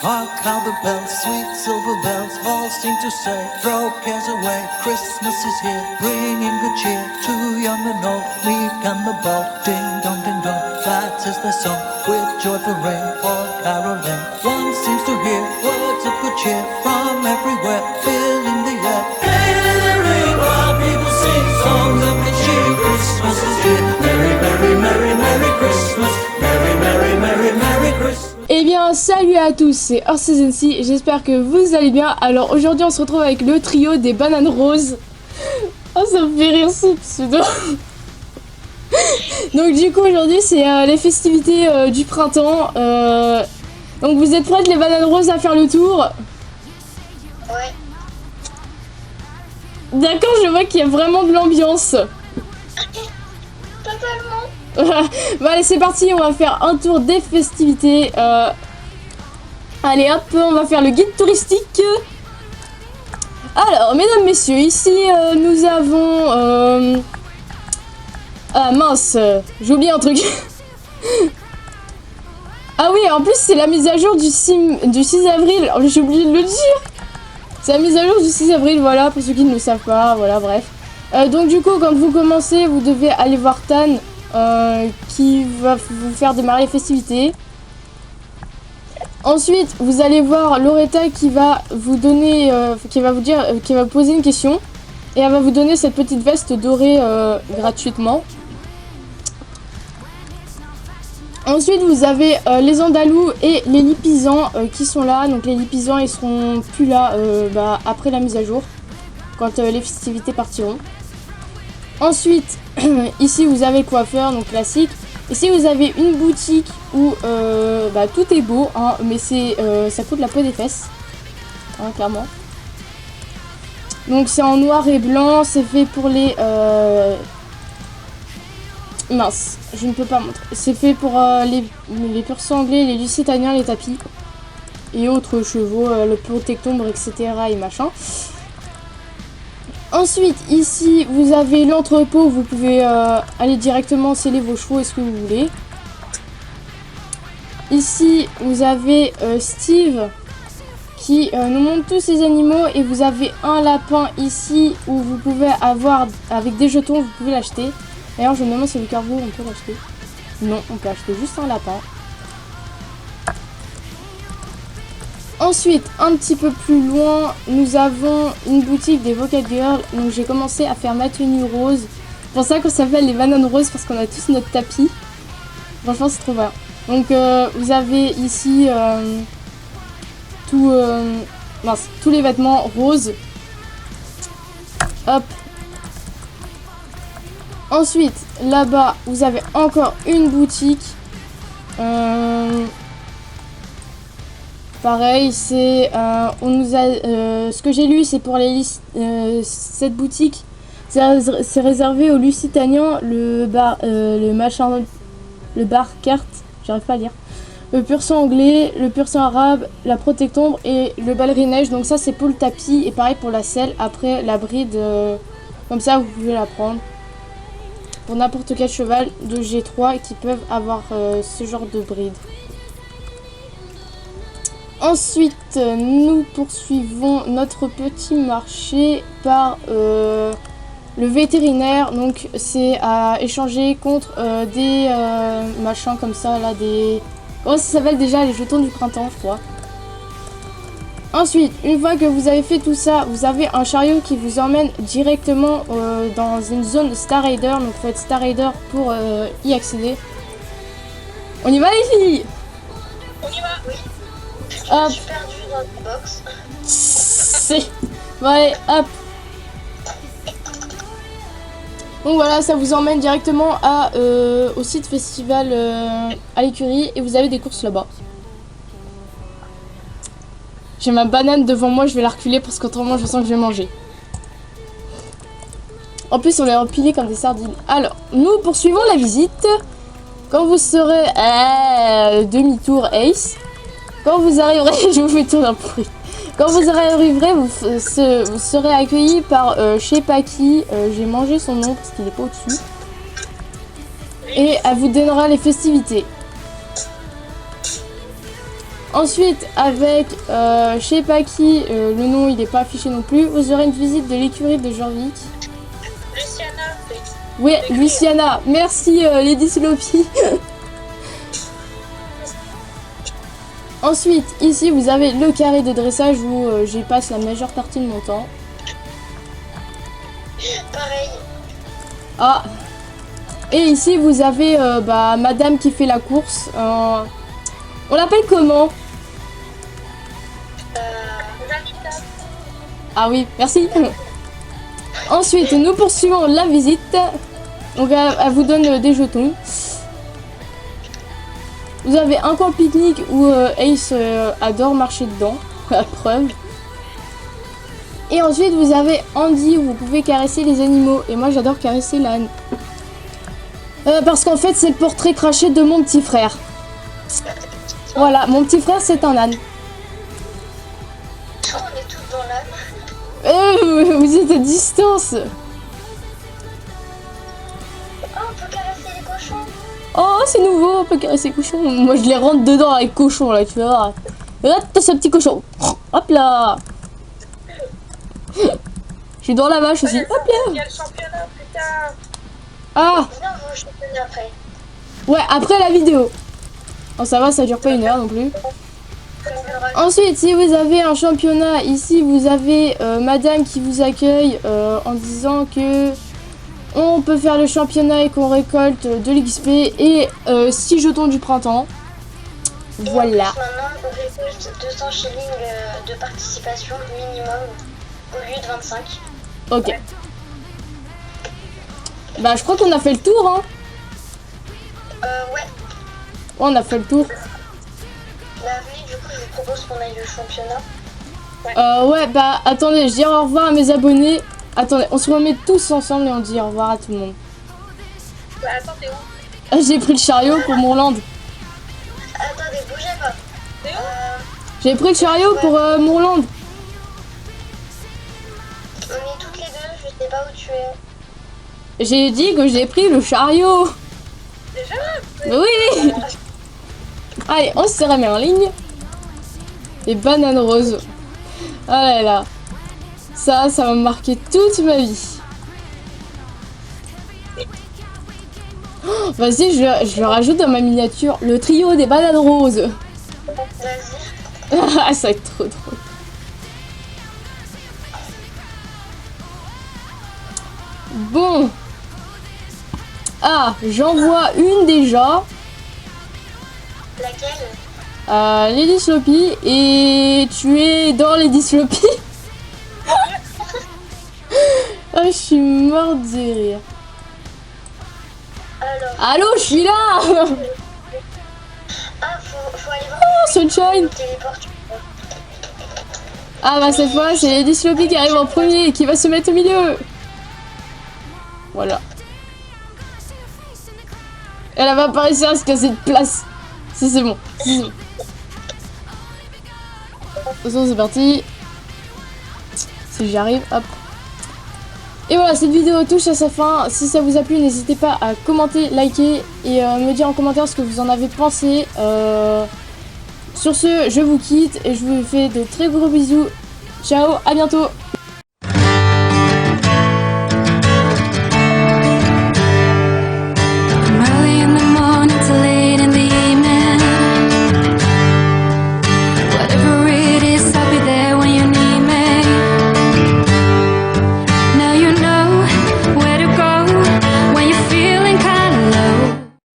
Hark how the bells, sweet silver bells, all seem to say, throw cares away, Christmas is here, bringing good cheer to young and old, meek and the bold. Ding dong, that is the song, with joyful ring for caroling. One seems to hear words of good cheer from everywhere, filling the air. Hail the ring while people sing songs of good cheer. Christmas is here. Merry, merry, merry, merry Christmas. Merry, merry, merry, merry Christmas. Eh bien, salut à tous, c'est Horsesensi, j'espère que vous allez bien. Alors aujourd'hui, on se retrouve avec le trio des bananes roses. Oh, ça me fait rire ce pseudo. Donc du coup, aujourd'hui, c'est les festivités du printemps. Donc vous êtes prêtes, les bananes roses, à faire le tour? Ouais. D'accord, je vois qu'il y a vraiment de l'ambiance. Totalement. Bon allez, c'est parti, on va faire un tour des festivités. Allez hop, on va faire le guide touristique. Alors, mesdames, messieurs, ici nous avons... Ah mince, j'ai oublié un truc. Ah oui, en plus c'est la mise à jour du 6 avril. Oh, j'ai oublié de le dire. C'est la mise à jour du 6 avril, voilà, pour ceux qui ne le savent pas, voilà, bref. Donc du coup, quand vous commencez, vous devez aller voir Tan. Qui va vous faire démarrer les festivités. Ensuite, vous allez voir Loretta qui va vous donner, qui va vous poser une question et elle va vous donner cette petite veste dorée gratuitement. Ensuite, vous avez les Andalous et les Lipisans qui sont là. Donc les Lipisans, ils seront plus là après la mise à jour, quand les festivités partiront. Ensuite, ici vous avez le coiffeur, donc classique. Ici vous avez une boutique où tout est beau, hein, mais ça coûte la peau des fesses, hein, clairement. Donc c'est en noir et blanc, c'est fait pour les... Mince, je ne peux pas montrer. C'est fait pour les pur sanglés, les lusitaniens, les tapis et autres chevaux, le protectombre, etc. et machin. Ensuite, ici, vous avez l'entrepôt où vous pouvez aller directement sceller vos chevaux et ce que vous voulez. Ici, vous avez Steve qui nous montre tous ces animaux et vous avez un lapin ici où vous pouvez avoir, avec des jetons, vous pouvez l'acheter. D'ailleurs, je me demande si le cargo, on peut l'acheter. Non, on peut acheter juste un lapin. Ensuite, un petit peu plus loin, nous avons une boutique des Vocal Girls. Donc j'ai commencé à faire ma tenue rose. C'est pour ça qu'on s'appelle les bananes roses, parce qu'on a tous notre tapis. Franchement, c'est trop bien. Donc vous avez ici tous les vêtements roses. Hop. Ensuite, là-bas, vous avez encore une boutique. Pareil, c'est ce que j'ai lu, c'est pour cette boutique, c'est réservé aux Lusitaniens, le bar carte, j'arrive pas à lire, le pur sang anglais, le pur sang arabe, la protectombre et le balerinage. Donc ça c'est pour le tapis et pareil pour la selle. Après la bride, comme ça vous pouvez la prendre pour n'importe quel cheval de G3 qui peuvent avoir ce genre de bride. Ensuite, nous poursuivons notre petit marché par le vétérinaire. Donc, c'est à échanger contre des machins comme ça, là, des... Comment ça s'appelle déjà? Les jetons du printemps, je crois. Ensuite, une fois que vous avez fait tout ça, vous avez un chariot qui vous emmène directement dans une zone Star Raider. Donc, il faut être Star Raider pour y accéder. On y va, les filles? On y va, oui. Hop. Je suis perdue dans le box. C'est... Bon allez, hop. Donc voilà, ça vous emmène directement au site festival à l'écurie et vous avez des courses là-bas. J'ai ma banane devant moi, je vais la reculer parce qu'autrement je sens que je vais manger. En plus on est empilés comme des sardines. Alors, nous poursuivons la visite. Quand vous serez... demi-tour Ace. Quand vous arriverez, je vous fais tourner un bruit. Quand vous arriverez, vous serez accueilli par Shepaki. J'ai mangé son nom parce qu'il n'est pas au-dessus. Et elle vous donnera les festivités. Ensuite, avec, je sais pas qui, le nom il est pas affiché non plus, vous aurez une visite de l'écurie de Jorvik. Luciana, Oui, Luciana, merci Lady Sloppy. Ensuite, ici vous avez le carré de dressage où j'y passe la majeure partie de mon temps. pareil. Ah. Et ici vous avez madame qui fait la course. On l'appelle comment? Janita. Ah oui, merci. Ensuite, nous poursuivons la visite. Donc elle vous donne des jetons. Vous avez un camp pique-nique où Ace adore marcher dedans, la preuve. Et ensuite vous avez Andy où vous pouvez caresser les animaux. Et moi j'adore caresser l'âne. Parce qu'en fait c'est le portrait craché de mon petit frère. Voilà, mon petit frère c'est un âne. On est tous dans l'âme. Vous êtes à distance. Oh, on peut caresser les cochons. Oh c'est nouveau, on peut caresser les cochons. Moi je les rentre dedans avec cochon là, tu vois. Regarde ce petit cochon. Hop là. Je suis dans la vache aussi. Hop là. Il y a le championnat, putain. Ah Viens, on va au championnat après. ouais, après la vidéo. Oh ça va, ça dure pas 1 heure non plus. Ensuite, si vous avez un championnat, ici vous avez madame qui vous accueille en disant que on peut faire le championnat et qu'on récolte de l'XP et 6 jetons du printemps. Voilà. Et en plus, maintenant, on récolte 200 shillings de participation minimum au lieu de 25. Ok. Bah je crois qu'on a fait le tour hein. Ouais. On a fait le tour. Bah venez, du coup, je vous propose qu'on aille au championnat. Ouais bah attendez, je dis au revoir à mes abonnés. Attendez, on se remet tous ensemble et on dit au revoir à tout le monde. Bah attends, t'es où? Ah, j'ai pris le chariot pour Mourland. Attendez, bougez pas. T'es où? J'ai pris le chariot pour Mourland. On est toutes les deux, je sais pas où tu es. J'ai dit que j'ai pris le chariot. Déjà? Oui. Allez, on se remet en ligne. Et banane rose. Ah là là. Ça va me marquer toute ma vie. Oh, vas-y, je le rajoute dans ma miniature. Le trio des bananes roses. Vas-y. Ah, ça va être trop drôle. Bon. Ah, j'en vois une déjà. Laquelle? Lady Sloppy. Et tu es dans Lady Sloppy. Ah, je suis morte de rire. Alors, Allô, je suis là. ah, faut aller voir. Oh, Sunshine. Le téléport, tu vois. Ah bah cette fois, c'est Lady Sloppy qui arrive en premier et qui va se mettre au milieu. Voilà. Elle va pas réussir à se casser de place. Si c'est bon. Si, c'est bon. De toute façon, c'est parti. Si j'y arrive, hop. Et voilà, cette vidéo touche à sa fin. Si ça vous a plu, n'hésitez pas à commenter, liker et me dire en commentaire ce que vous en avez pensé. Sur ce, je vous quitte et je vous fais de très gros bisous. Ciao, à bientôt.